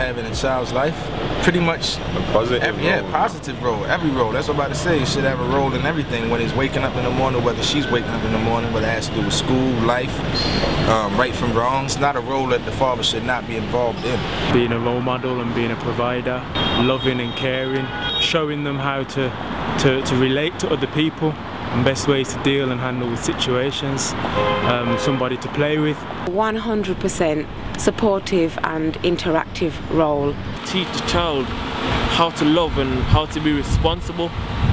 having a child's life? Pretty much a positive role. Positive role. Every role. That's what I'm about to say. You should have a role in everything. When he's waking up in the morning, whether she's waking up in the morning, whether it has to do with school, life, right from wrong. It's not a role that the father should not be involved in. Being a role model and being a provider, loving and caring, showing them how to relate to other people and best ways to deal and handle with situations, somebody to play with. 100% supportive and interactive role. Teach the child how to love and how to be responsible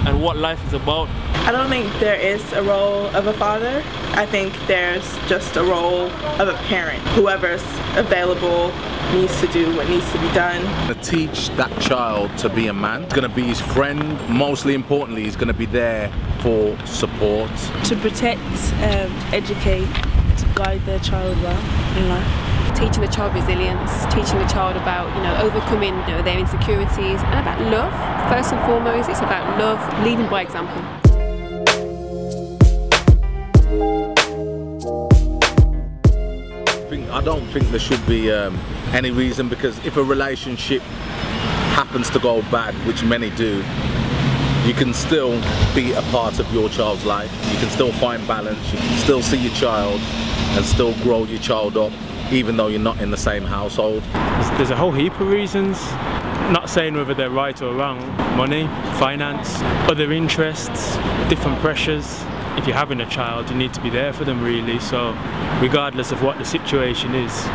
and what life is about. I don't think there is a role of a father. I think there's just a role of a parent. Whoever's available needs to do what needs to be done. To teach that child to be a man. He's going to be his friend. Mostly importantly, he's going to be there for support. To protect, educate, to guide their child well in life. Teaching the child resilience, teaching the child about, overcoming, their insecurities, and about love. First and foremost, it's about love, leading by example. I don't think there should be any reason, because if a relationship happens to go bad, which many do, you can still be a part of your child's life. You can still find balance, you can still see your child and still grow your child up, even though you're not in the same household. There's a whole heap of reasons. Not saying whether they're right or wrong. Money, finance, other interests, different pressures. If you're having a child, you need to be there for them really, so regardless of what the situation is,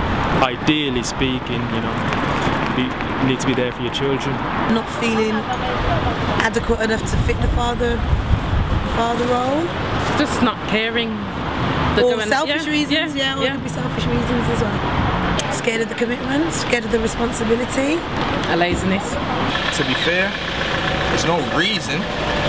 ideally speaking, you need to be there for your children. Not feeling adequate enough to fit the father role. Just not caring. Or selfish reasons, or it could be selfish reasons as well. Scared of the commitment, scared of the responsibility. A laziness. To be fair, there's no reason,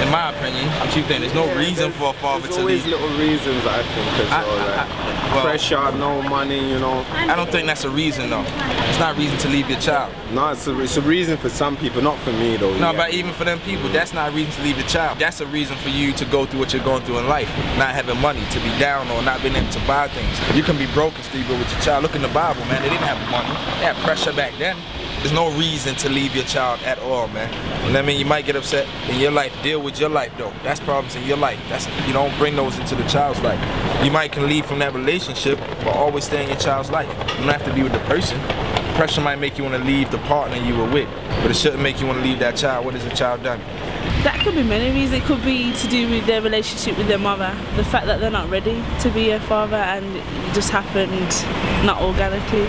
in my opinion, there's no reason for a father to leave. There's always little reasons, I think, as well, pressure, no money, I don't think that's a reason though. It's not a reason to leave your child. No, it's a reason for some people, not for me though. No, but even for them people, that's not a reason to leave your child. That's a reason for you to go through what you're going through in life. Not having money, to be down or not being able to buy things. You can be broke and still go with your child. Look in the Bible, man, they didn't have money. They had pressure back then. There's no reason to leave your child at all, man. You know what I mean? You might get upset in your life. Deal with your life, though. That's problems in your life. You don't bring those into the child's life. You might can leave from that relationship, but always stay in your child's life. You don't have to be with the person. Pressure might make you want to leave the partner you were with, but it shouldn't make you want to leave that child. What has the child done? That could be many reasons. It could be to do with their relationship with their mother. The fact that they're not ready to be a father and it just happened not organically.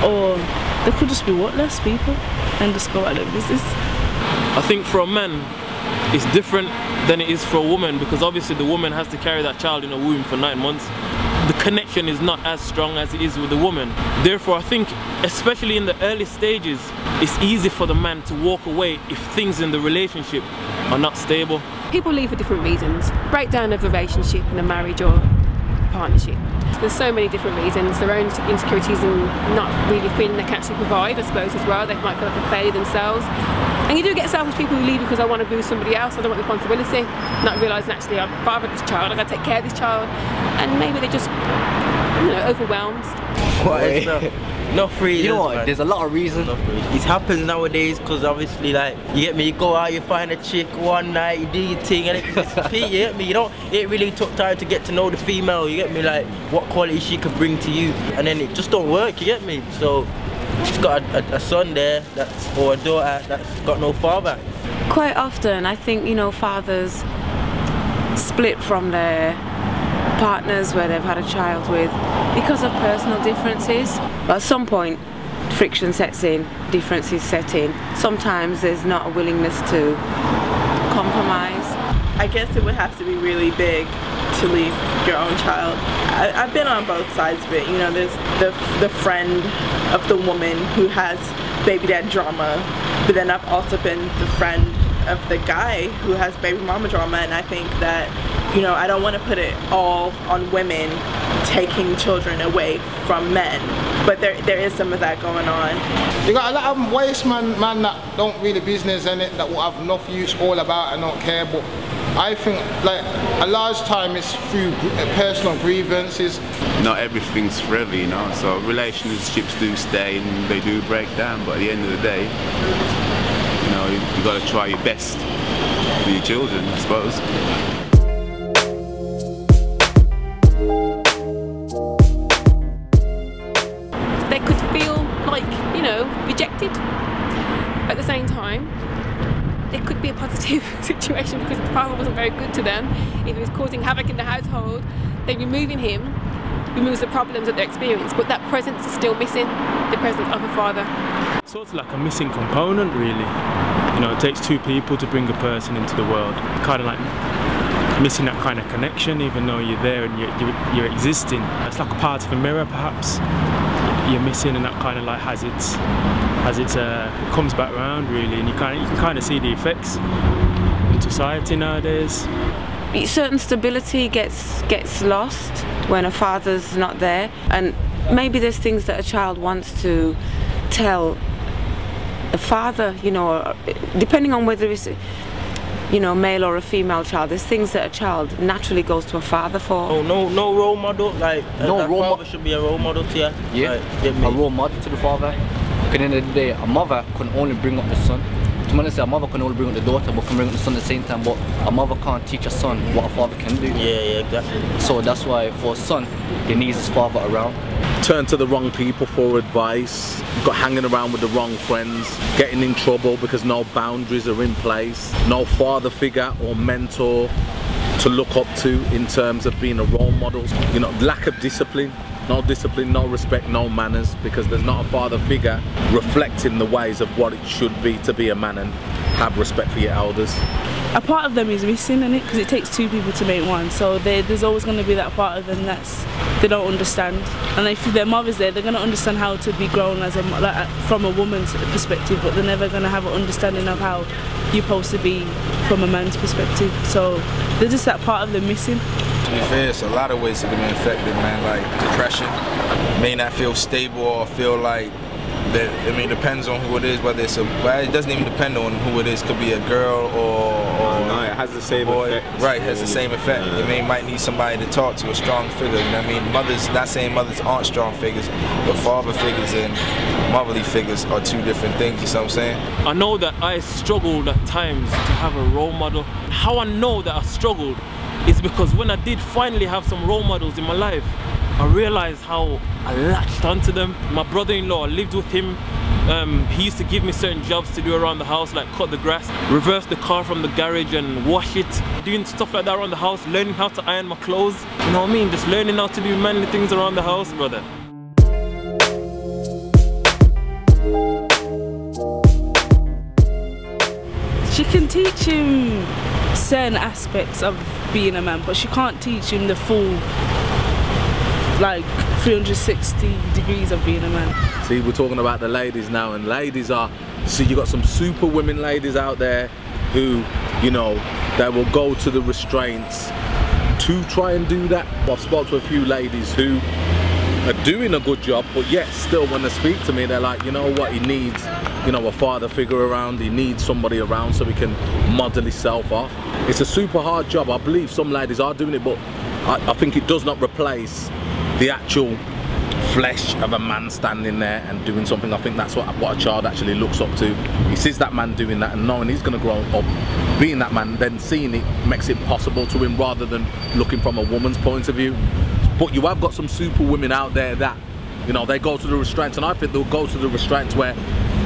Or they could just be less people and just go out their business. I think for a man, it's different than it is for a woman, because obviously the woman has to carry that child in a womb for 9 months. The connection is not as strong as it is with the woman. Therefore, I think, especially in the early stages, it's easy for the man to walk away if things in the relationship are not stable. People leave for different reasons. Breakdown of the relationship in a marriage or partnership. There's so many different reasons. Their own insecurities and not really feeling they can actually provide, I suppose, as well. They might feel like a failure themselves. And you do get selfish people who leave because I want to be with somebody else, I don't want responsibility, not realising actually I've fathered this child, I've got to take care of this child, and maybe they're just, overwhelmed. Not free. You know what? There's a lot of reasons. It happens nowadays because obviously, you get me. You go out, you find a chick one night, you do your thing, and it's repeat. You get me. It really took time to get to know the female. You get me, what quality she could bring to you, and then it just don't work. You get me. So she's got a son there or a daughter that's got no father. Quite often, I think fathers split from their partners where they've had a child with because of personal differences. But at some point friction sets in, differences set in. Sometimes there's not a willingness to compromise. I guess it would have to be really big to leave your own child. I've been on both sides of it. There's the friend of the woman who has baby dad drama, but then I've also been the friend of the guy who has baby mama drama, and I think that I don't want to put it all on women taking children away from men, but there is some of that going on. You got a lot of waste man that don't really business in it, that will have enough use all about and don't care, but I think like a large time is through personal grievances. Not everything's forever, you know, so relationships do stay and they do break down, but at the end of the day, you know, you got to try your best for your children, I suppose. They could feel like, you know, rejected. At the same time, there could be a positive situation because the father wasn't very good to them. If he was causing havoc in the household, then removing him removes the problems that they experience, but that presence is still missing, the presence of a father. It's sort of like a missing component, really. You know, it takes two people to bring a person into the world. Kind of like missing that kind of connection, even though you're there and you're existing. It's like a part of a mirror, perhaps. You're missing, and that kind of like it comes back around, really, and you can kind of see the effects in society nowadays. Certain stability gets lost when a father's not there, and maybe there's things that a child wants to tell a father, you know, depending on whether it's, you know, male or a female child. There's things that a child naturally goes to a father for. No role model. Like no role model should be a role model to you. Yeah, like, a role model to the father. At the end of the day, a mother can only bring up the son. To be honest, a mother can only bring up the daughter, but can bring up the son at the same time. But a mother can't teach a son what a father can do. Yeah, exactly. So that's why for a son, he needs his father around. Turn to the wrong people for advice, got hanging around with the wrong friends, getting in trouble because no boundaries are in place, no father figure or mentor to look up to in terms of being a role model. You know, lack of discipline, no respect, no manners, because there's not a father figure reflecting the ways of what it should be to be a man and have respect for your elders. A part of them is missing in it because it takes two people to make one, so there's always going to be that part of them that's they don't understand, and if their mother's there, they're going to understand how to be grown as from a woman's perspective, but they're never going to have an understanding of how you're supposed to be from a man's perspective. So there's just that part of them missing. To be fair, it's a lot of ways it can be affected, man. Like depression, may not feel stable or feel like that. I mean, it depends on who it is. Whether it's it doesn't even depend on who it is. Could be a girl or no, it has the same boy. effect. Right, it has the same effect. I mean, might need somebody to talk to, a strong figure. You know what I mean? Mothers, not saying mothers aren't strong figures, but father figures and motherly figures are two different things. You see what I'm saying? I know that I struggled at times to have a role model. How I know that I struggled is because when I did finally have some role models in my life, I realized how I latched onto them. My brother-in-law, I lived with him. He used to give me certain jobs to do around the house, like cut the grass, reverse the car from the garage and wash it, doing stuff like that around the house, learning how to iron my clothes. You know what I mean? Just learning how to do manly things around the house, brother. She can teach him certain aspects of being a man, but she can't teach him the full, like 360 degrees of being a man. See, we're talking about the ladies now, and ladies are, see, you got some super women ladies out there who, you know, that will go to the restraints to try and do that. I've spoken to a few ladies who are doing a good job, but yet still when they speak to me, they're like, you know what, he needs, you know, a father figure around, he needs somebody around so he can model himself off. It's a super hard job. I believe some ladies are doing it, but I think it does not replace the actual flesh of a man standing there and doing something. I think that's what a child actually looks up to. He sees that man doing that and knowing he's going to grow up being that man, then seeing it makes it possible to him rather than looking from a woman's point of view. But you have got some super women out there that, you know, they go to the restraints, and I think they'll go to the restraints where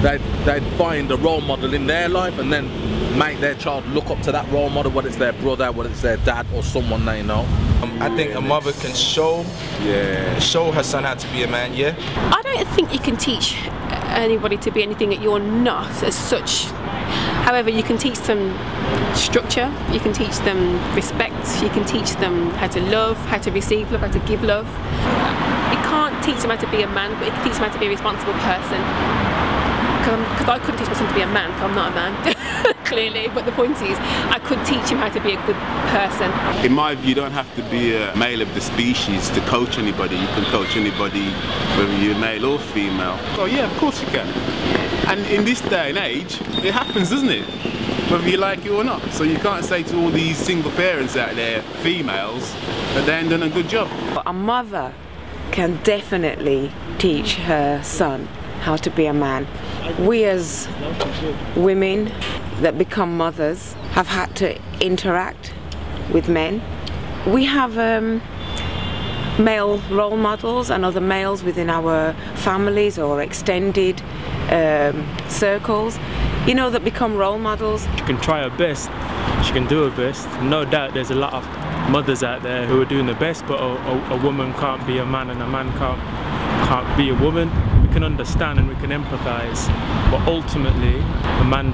they'd find a role model in their life and then make their child look up to that role model, whether it's their brother, whether it's their dad or someone they know. I think a mother can show her son how to be a man, yeah? I don't think you can teach anybody to be anything that you're not as such. However, you can teach them structure, you can teach them respect, you can teach them how to love, how to receive love, how to give love. You can't teach them how to be a man, but you can teach them how to be a responsible person. Because I couldn't teach my son to be a man, because I'm not a man, clearly, but the point is, I could teach him how to be a good person. In my view, you don't have to be a male of the species to coach anybody. You can coach anybody, whether you're male or female. Oh yeah, of course you can. And in this day and age, it happens, doesn't it? whether you like it or not. So you can't say to all these single parents out there, females, that they ain't done a good job. A mother can definitely teach her son how to be a man. We as women that become mothers have had to interact with men. We have male role models and other males within our families or extended circles, you know, that become role models. She can try her best, she can do her best. No doubt there's a lot of mothers out there who are doing the best, but a woman can't be a man and a man can't be a woman. We can understand and we can empathise, but ultimately a man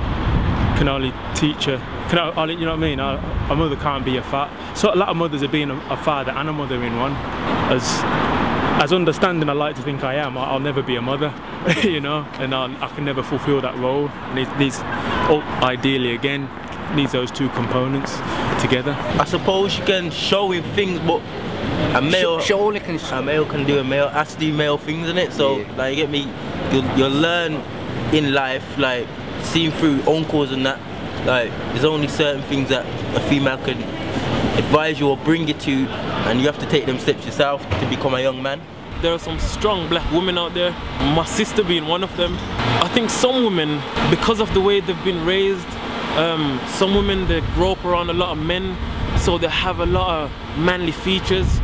can only teach her, you know what I mean? A mother can't be a father. So a lot of mothers are being a father and a mother in one. As understanding I like to think I am, I'll never be a mother, you know, and I can never fulfil that role. And these ideally again needs those two components together. I suppose you can show him things, but a male can do a male has to do male things, in it. So yeah. Like, you get me, you'll learn in life, like seeing through uncles and that. Like, there's only certain things that a female can advise you or bring you to, and you have to take them steps yourself to become a young man. There are some strong black women out there, my sister being one of them. I think some women, because of the way they've been raised, some women, they grow up around a lot of men, so they have a lot of manly features.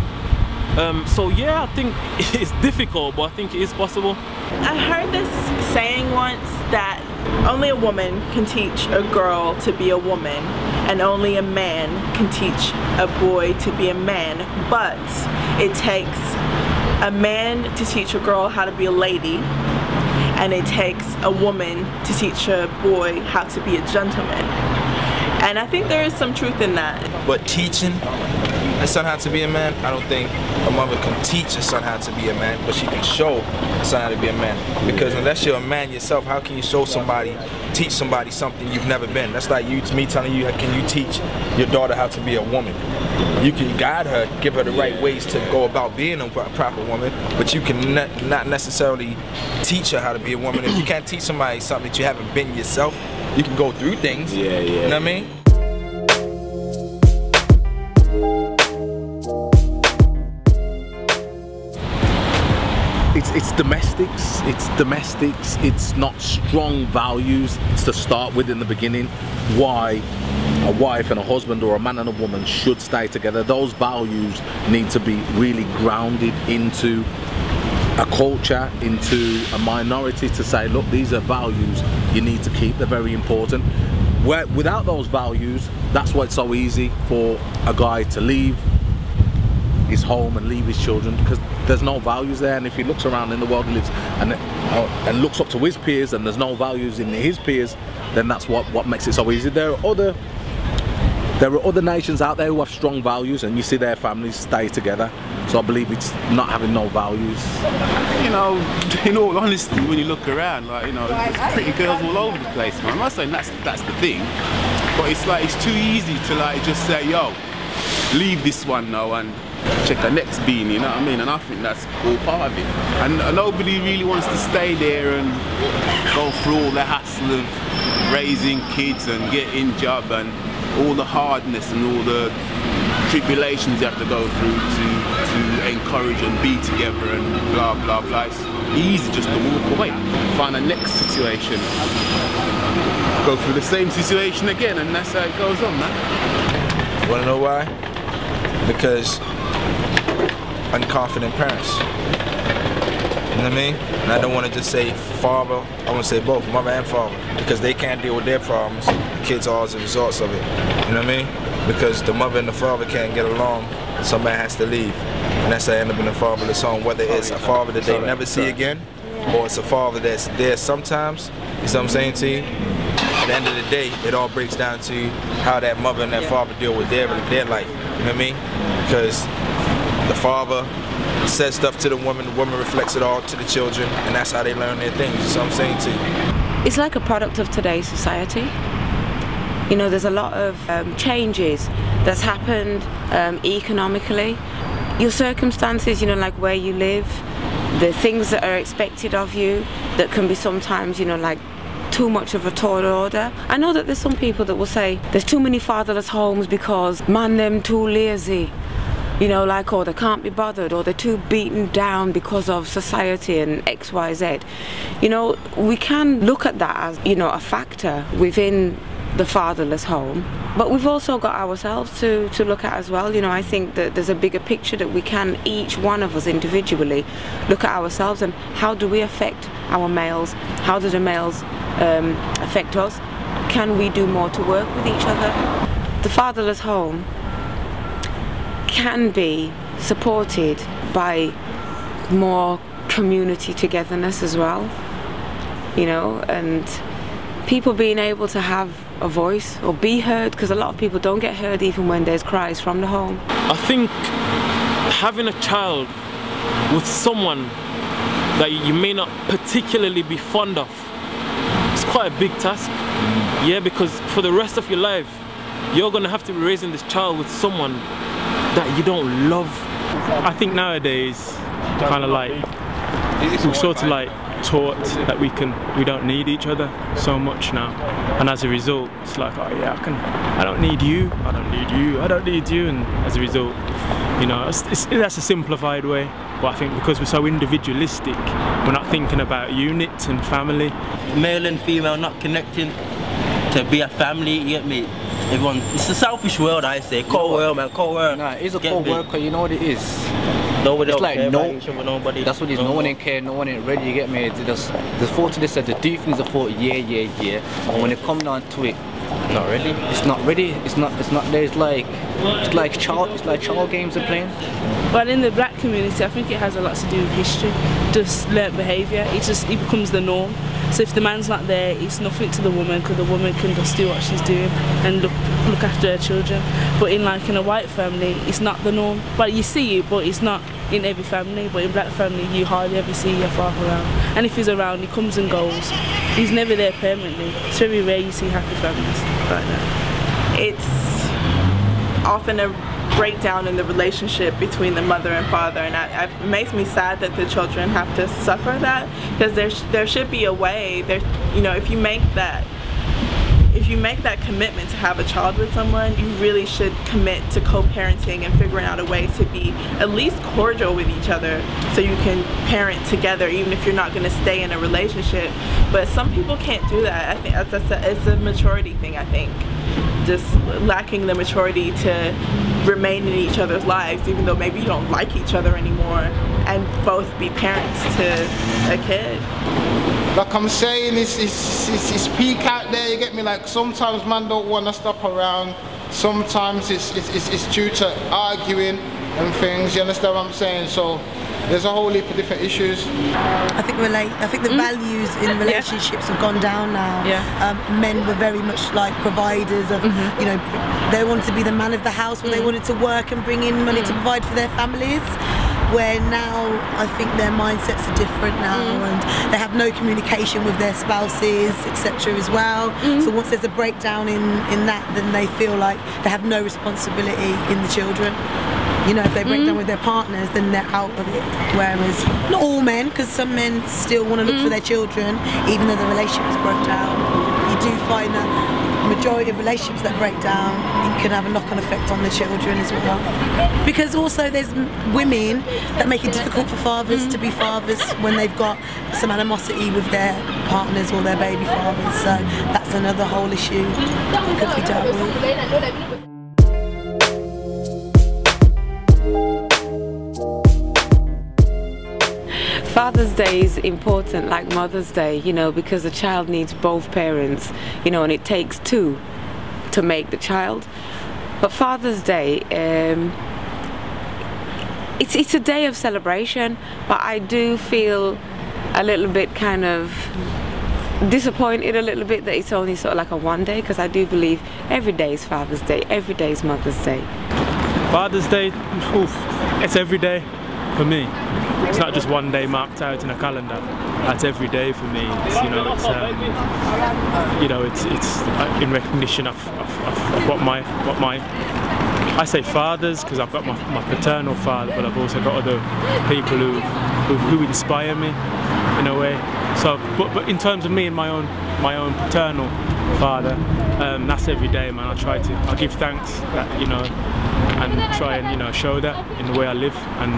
So yeah, I think it's difficult, but I think it is possible. I heard this saying once that only a woman can teach a girl to be a woman, and only a man can teach a boy to be a man, but it takes a man to teach a girl how to be a lady, and it takes a woman to teach a boy how to be a gentleman. And I think there is some truth in that. But teaching a son how to be a man, I don't think a mother can teach a son how to be a man, but she can show a son how to be a man. Because unless you're a man yourself, how can you show somebody, teach somebody something you've never been? That's like me telling you, can you teach your daughter how to be a woman? You can guide her, give her the right ways to go about being a proper woman, but you can not necessarily teach her how to be a woman. If you can't teach somebody something that you haven't been yourself, you can go through things, you know what I mean? It's domestics, it's not strong values to start with in the beginning. Why a wife and a husband or a man and a woman should stay together. Those values need to be really grounded into a culture, into a minority, to say, look, these are values you need to keep, they're very important. Without those values, that's why it's so easy for a guy to leave his home and leave his children, because there's no values there. And if he looks around in the world and lives and looks up to his peers and there's no values in his peers, then that's what makes it so easy. There are other nations out there who have strong values, and you see their families stay together. So I believe it's not having no values. You know, in all honesty, when you look around, like, you know, there's pretty girls all over the place, man. I'm not saying that's the thing, but it's like, it's too easy to like just say, yo, leave this one now and check the next bean, you know what I mean? And I think that's all part of it. And nobody really wants to stay there and go through all the hassle of raising kids and getting job and all the hardness and all the tribulations you have to go through to encourage and be together and blah blah blah. It's easy just to walk away, find the next situation, go through the same situation again, and that's how it goes on, man. Wanna know why? Because unconfident parents. You know what I mean? And I don't want to just say father, I want to say both, mother and father, because they can't deal with their problems. The kids are as a result of it. You know what I mean? Because the mother and the father can't get along, somebody has to leave. And that's how I end up in a fatherless home, whether it's a father that they never see again, or it's a father that's there sometimes. You know what I'm saying to you? At the end of the day, it all breaks down to how that mother and that father deal with their life. You know what I mean? Because the father says stuff to the woman reflects it all to the children, and that's how they learn their things. That's what I'm saying to you. It's like a product of today's society. You know, there's a lot of changes that's happened economically. Your circumstances, you know, like where you live, the things that are expected of you that can be sometimes, you know, like too much of a tall order. I know that there's some people that will say there's too many fatherless homes because man them too lazy, you know, like, or they can't be bothered, or they're too beaten down because of society and XYZ. You know, we can look at that as, you know, a factor within the fatherless home, but we've also got ourselves to look at as well. You know, I think that there's a bigger picture that we can, each one of us individually, look at ourselves and how do we affect our males, how do the males affect us, can we do more to work with each other. The fatherless home can be supported by more community togetherness as well, you know, and people being able to have a voice or be heard, because a lot of people don't get heard even when there's cries from the home. I think having a child with someone that you may not particularly be fond of is quite a big task. Yeah, because for the rest of your life you're gonna have to be raising this child with someone that you don't love. I think nowadays kind of like we're sort of like taught that we don't need each other so much now, and as a result it's like, oh yeah, I don't need you, I don't need you, I don't need you, and as a result, you know, that's a simplified way, but I think because we're so individualistic, we're not thinking about units and family. Male and female not connecting to be a family, you get me? Everyone, it's a selfish world, I say. Cold world, man, cold world. Nah, it's a cold world because you know what it is. Nobody it's like care no, about each other, nobody. That's what it is. No one ain't care, no one ain't ready. You get me? The thought to this said the do things are thought, yeah. And when it comes down to it, not ready. It's not ready. It's not there. It's like child games are playing. Well, in the black community, I think it has a lot to do with history, just learnt behaviour. It becomes the norm. So if the man's not there, it's nothing to the woman, because the woman can just do what she's doing and look after her children. But in a white family, it's not the norm. But you see it, but it's not in every family. But in black family, you hardly ever see your father around. And if he's around, he comes and goes. He's never there permanently. It's very rare you see happy families like that. It's often a breakdown in the relationship between the mother and father, and it makes me sad that the children have to suffer that, because there should be a way. You know, if you make that commitment to have a child with someone, you really should commit to co-parenting and figuring out a way to be at least cordial with each other, so you can parent together even if you're not going to stay in a relationship. But some people can't do that. I think it's a maturity thing. I think just lacking the maturity to remain in each other's lives, even though maybe you don't like each other anymore, and both be parents to a kid. Like I'm saying, it's peak out there, you get me? Like sometimes man don't want to stop around, sometimes it's due to arguing and things, you understand what I'm saying? So there's a whole heap of different issues. I think the values in relationships have gone down now. Men were very much like providers of, you know, they wanted to be the man of the house, where they wanted to work and bring in money to provide for their families. Where now I think their mindsets are different now, and they have no communication with their spouses, etc. as well. So once there's a breakdown in that, then they feel like they have no responsibility in the children. You know, if they break down with their partners, then they're out of it. Whereas, not all men, because some men still want to look for their children, even though the relationship is broke down. You do find that majority of relationships that break down, it can have a knock-on effect on the children as well. Because also there's women that make it difficult for fathers to be fathers when they've got some animosity with their partners or their baby fathers. So that's another whole issue that could be dealt with. Father's Day is important like Mother's Day, you know, because the child needs both parents, you know, and it takes two to make the child. But Father's Day, it's a day of celebration, but I do feel a little bit kind of disappointed a little bit that it's only sort of like a one day, because I do believe every day is Father's Day, every day is Mother's Day. Father's Day, oof, it's every day for me. It's not just one day marked out in a calendar. That's every day for me. It's, it's in recognition of what my I say fathers because I've got my paternal father, but I've also got other people who inspire me in a way. So, but in terms of me and my own paternal father, that's every day, man. I give thanks that, you know, and try and, you know, show that in the way I live and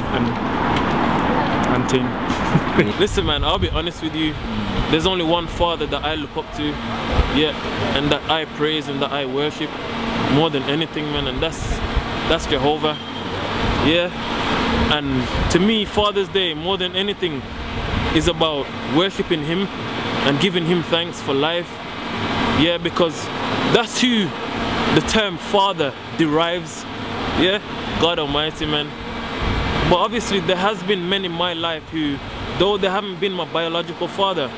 thing. Listen, man, I'll be honest with you. There's only one father that I look up to, yeah, and that I praise and that I worship more than anything, man, and that's Jehovah, yeah. And to me, Father's Day, more than anything, is about worshiping Him and giving Him thanks for life, yeah, because that's who the term father derives, yeah, God Almighty, man. But obviously there has been men in my life who, though they haven't been my biological father,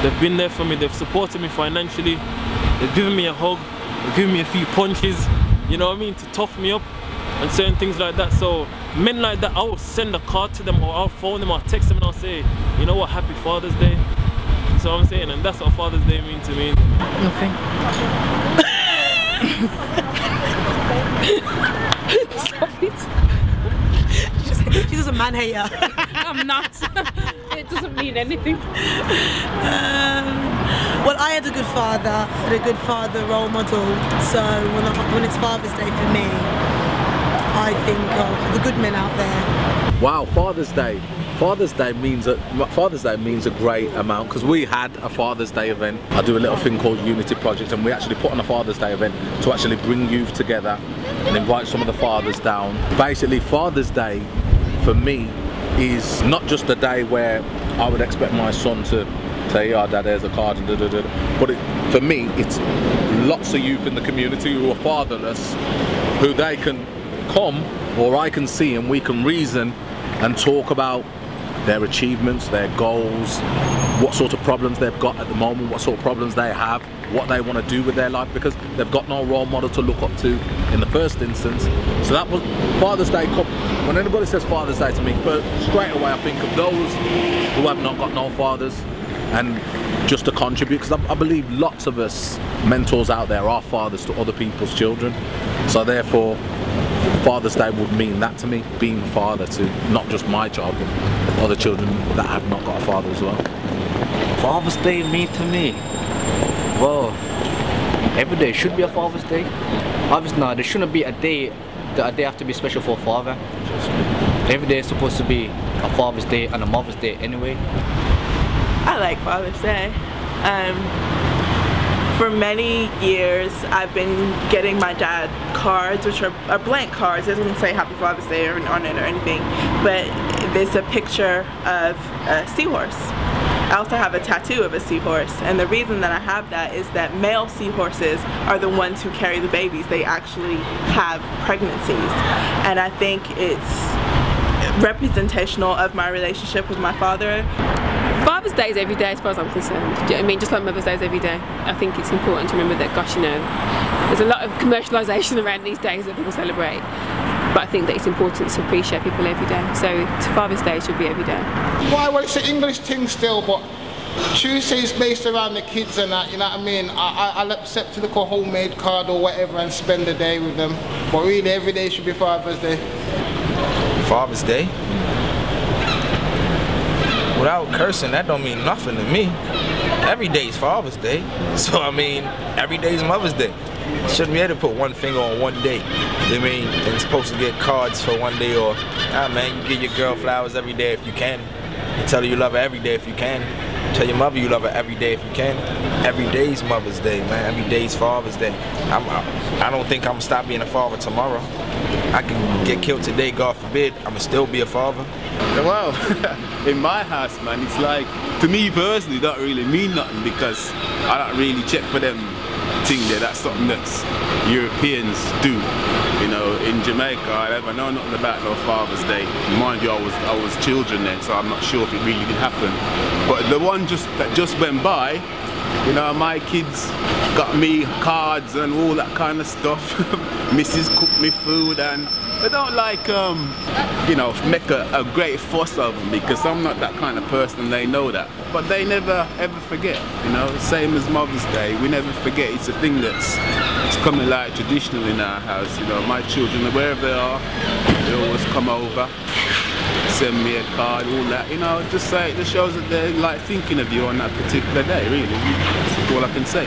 they've been there for me, they've supported me financially, they've given me a hug, they've given me a few punches, you know what I mean, to tough me up and certain things like that. So men like that, I'll send a card to them, or I'll phone them, I'll text them and I'll say, you know what, happy Father's Day. So I'm saying, and that's what Father's Day means to me. Nothing. Stop it. She's just a man hater. I'm not. It doesn't mean anything. Well, I had a good father role model. So when it's Father's Day for me, I think of the good men out there. Wow, Father's Day. Father's Day means a great amount, because we had a Father's Day event. I do a little thing called Unity Project, and we actually put on a Father's Day event to actually bring youth together and invite some of the fathers down. Basically, Father's Day for me is not just a day where I would expect my son to say, "Oh, Dad, there's a card," and but for me, it's lots of youth in the community who are fatherless, who they can come, or I can see, and we can reason and talk about their achievements, their goals, what sort of problems they've got at the moment, what sort of problems they have, what they want to do with their life, because they've got no role model to look up to in the first instance. So that was Father's Day. When anybody says Father's Day to me, straight away I think of those who have not got no fathers, and just to contribute, because I believe lots of us mentors out there are fathers to other people's children. So therefore, Father's Day would mean that to me, being a father to not just my child, but other children that have not got a father as well. Father's Day mean to me? Well, every day should be a Father's Day. Obviously, no, there shouldn't be a day that a day have to be special for a father. Every day is supposed to be a Father's Day and a Mother's Day anyway. I like Father's Day. For many years, I've been getting my dad cards, which are blank cards. It doesn't say Happy Father's Day on it or anything, but there's a picture of a seahorse. I also have a tattoo of a seahorse, and the reason that I have that is that male seahorses are the ones who carry the babies. They actually have pregnancies, and I think it's representational of my relationship with my father. Father's Day is every day as far as I'm concerned. Do you know what I mean? Just like Mother's Day is every day. I think it's important to remember that, gosh, you know, there's a lot of commercialisation around these days that people celebrate. But I think that it's important to appreciate people every day. So Father's Day should be every day. Why? Well, it's an English thing still, but Tuesday is based around the kids and that, you know what I mean? I'll accept to look a homemade card or whatever and spend the day with them. But really, every day should be Father's Day. Father's Day? Without cursing, that don't mean nothing to me. Every day's Father's Day. So I mean, every day's Mother's Day. Shouldn't be able to put one finger on one day. I mean, and you're supposed to get cards for one day, or, nah man, you give your girl flowers every day if you can. You tell her you love her every day if you can. Tell your mother you love her every day if you can. Every day's Mother's Day, man. Every day's Father's Day. I don't think I'm gonna stop being a father tomorrow. I can get killed today, God forbid. I'm gonna still be a father. Well, in my house, man, it's like, to me personally, it don't really mean nothing, because I don't really check for them things there. That's something that Europeans do. You know, in Jamaica, I never know nothing about no Father's Day. Mind you, I was children then, so I'm not sure if it really did happen. But the one that just went by, you know, my kids got me cards and all that kind of stuff. Mrs. cooked me food, and I don't like, you know, make a great fuss of them, because I'm not that kind of person and they know that. But they never ever forget, you know, same as Mother's Day, we never forget. It's a thing that's coming like traditional in our house, you know. My children, wherever they are, they always come over, send me a card, all that, you know, just say, it just shows that they're like thinking of you on that particular day, really. That's all I can say.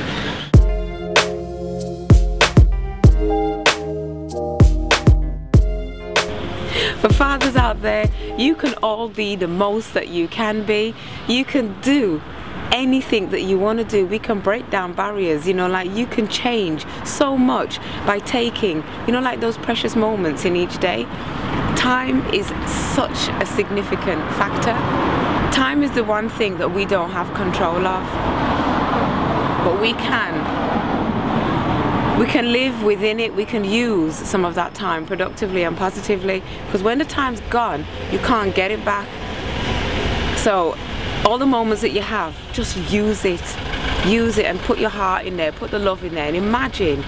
For fathers out there, you can all be the most that you can be. You can do anything that you want to do. We can break down barriers, you know, like you can change so much by taking, you know, like those precious moments in each day. Time is such a significant factor. Time is the one thing that we don't have control of, but we can live within it. We can use some of that time productively and positively, because when the time's gone, you can't get it back. So all the moments that you have, just use it and put your heart in there, put the love in there, and imagine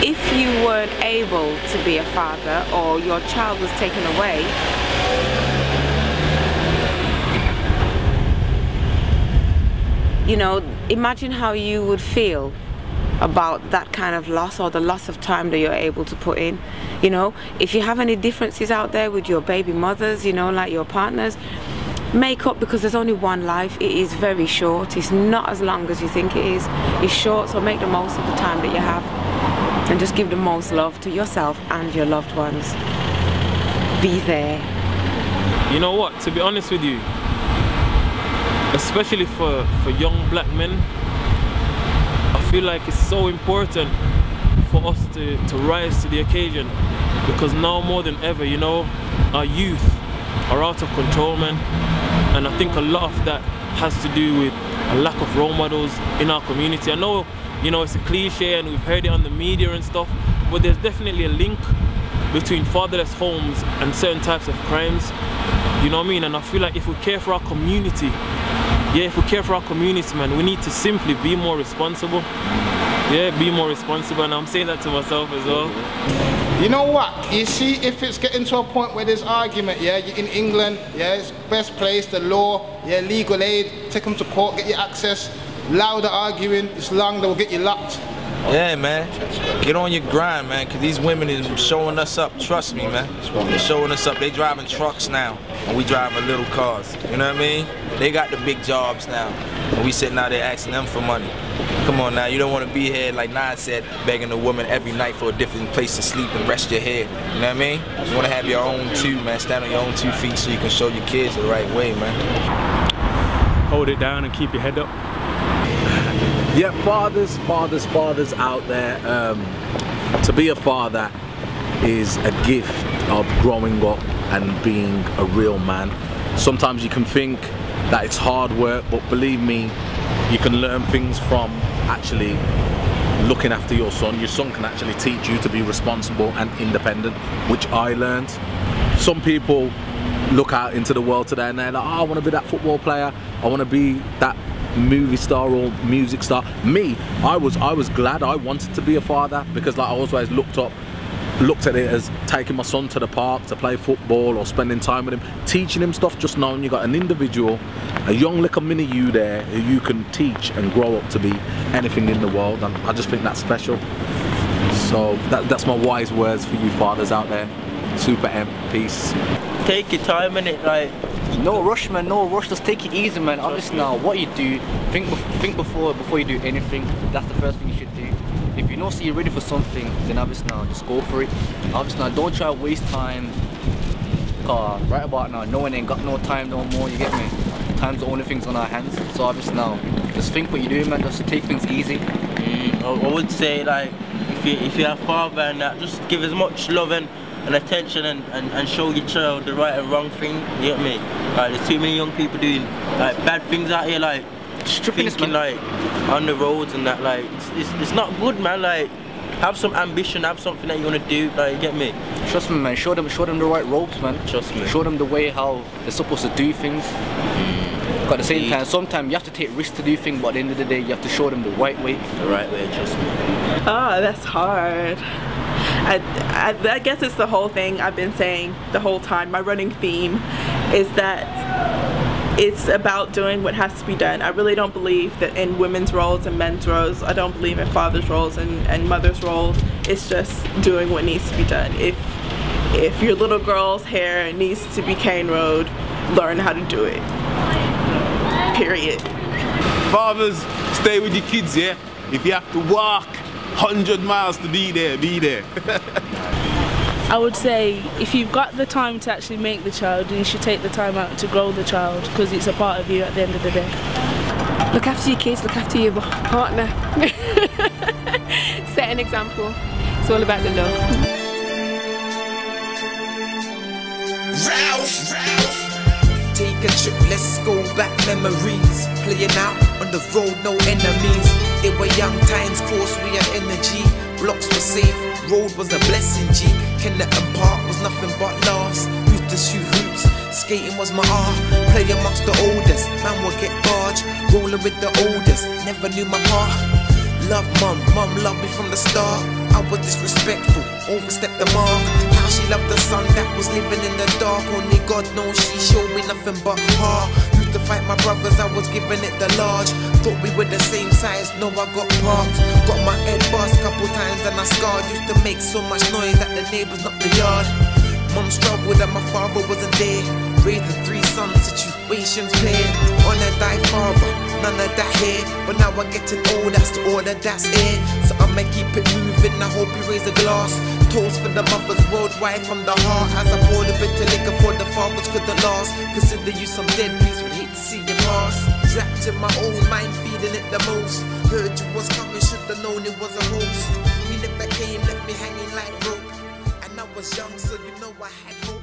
if you weren't able to be a father or your child was taken away. You know, imagine how you would feel about that kind of loss, or the loss of time that you're able to put in. You know, if you have any differences out there with your baby mothers, you know, like your partners, make up, because there's only one life. It is very short. It's not as long as you think it is. It's short, so make the most of the time that you have, and just give the most love to yourself and your loved ones. Be there. You know what, to be honest with you, especially for young black men, I feel like it's so important for us to rise to the occasion, because now more than ever, you know, our youth are out of control, man. And I think a lot of that has to do with a lack of role models in our community. I know, you know, it's a cliche and we've heard it on the media and stuff, but there's definitely a link between fatherless homes and certain types of crimes. You know what I mean? And I feel like if we care for our community, if we care for our community, man, we need to simply be more responsible. Yeah, be more responsible, and I'm saying that to myself as well. You know what? You see, if it's getting to a point where there's argument, yeah, you're in England, yeah, it's best place, the law, yeah, legal aid, take them to court, get your access. Louder arguing, it's long, they'll get you locked. Yeah, man. Get on your grind, man, because these women is showing us up. Trust me, man. They're showing us up. They driving trucks now, and we driving little cars. You know what I mean? They got the big jobs now, and we sitting out there asking them for money. Come on now, you don't want to be here, like Nas said, begging a woman every night for a different place to sleep and rest your head. You know what I mean? You want to have your own too, man. Stand on your own 2 feet so you can show your kids the right way, man. Hold it down and keep your head up. Yeah, fathers out there. To be a father is a gift of growing up and being a real man. Sometimes you can think that it's hard work, but believe me, you can learn things from actually looking after your son. Your son can actually teach you to be responsible and independent, which I learned. Some people look out into the world today and they're like, oh, I want to be that football player, I want to be that movie star or music star. Me, I was glad I wanted to be a father, because like I always looked at it as taking my son to the park to play football or spending time with him, teaching him stuff, just knowing you got an individual, a young little mini you there who you can teach and grow up to be anything in the world, and I just think that's special. So that's my wise words for you fathers out there. Super M, peace. Take your time in it, like. No rush, man, no rush, just take it easy, man. Obviously now, what you do, think before you do anything. That's the first thing you should do. If you don't see you're ready for something, then obviously now, just go for it. Obviously now, don't try to waste time. Right about now, no one ain't got no time no more, you get me? Time's the only things on our hands. So obviously now, just think what you're doing, man, just take things easy. I would say, like, if you're a father and that, just give as much love and attention and show your child the right and wrong thing, you get me? Like, there's too many young people doing like bad things out here, like thinking like on the roads and that, like it's not good, man. Like, have some ambition, have something that you want to do, like, you get me? Trust me, man, show them the right ropes, man. Trust me. Show them the way how they're supposed to do things. But at the same time, sometimes you have to take risks to do things, but at the end of the day, you have to show them the right way. The right way, trust me. Oh, that's hard. I guess it's the whole thing I've been saying the whole time. My running theme is that it's about doing what has to be done. I really don't believe that in women's roles and men's roles. I don't believe in father's roles and mother's roles. It's just doing what needs to be done. If If your little girl's hair needs to be cane rolled, learn how to do it. Period. Fathers, stay with your kids, yeah? If you have to walk 100 miles to be there, be there. I would say if you've got the time to actually make the child, then you should take the time out to grow the child, because it's a part of you at the end of the day. Look after your kids, look after your partner. Set an example. It's all about the love. Take a trip, let's go back memories. Playing out on the road, no enemies. They were young times, course we had energy. Blocks were safe, road was a blessing, G. Kennett and Park was nothing but loss. Used to shoot hoops, skating was my art. Play amongst the oldest, man would get barged. Rolling with the oldest, never knew my part. Love mum, mum loved me from the start. I was disrespectful, overstepped the mark. How she loved the son that was living in the dark. Only God knows she showed me nothing but heart. Used to fight my brothers, I was giving it the large. Thought we were the same size, no I got parked. Got my head bust couple times and I scarred. Used to make so much noise that the neighbors knocked the yard. Mum struggled and my father wasn't there. Raising 3 sons, situations played. On a die father, none of that here. But now I'm getting old, that's all that's it. So I'ma keep it moving, I hope you raise a glass. Toast for the mothers worldwide from the heart. As I poured a bit of liquor for the fathers couldn't last. Consider you some deadbeats, would hate to see you pass. Trapped in my own mind, feeling it the most. Heard you was coming, should've known it was a hoax. You never came, left me hanging like rope. And I was young, so you know I had hope.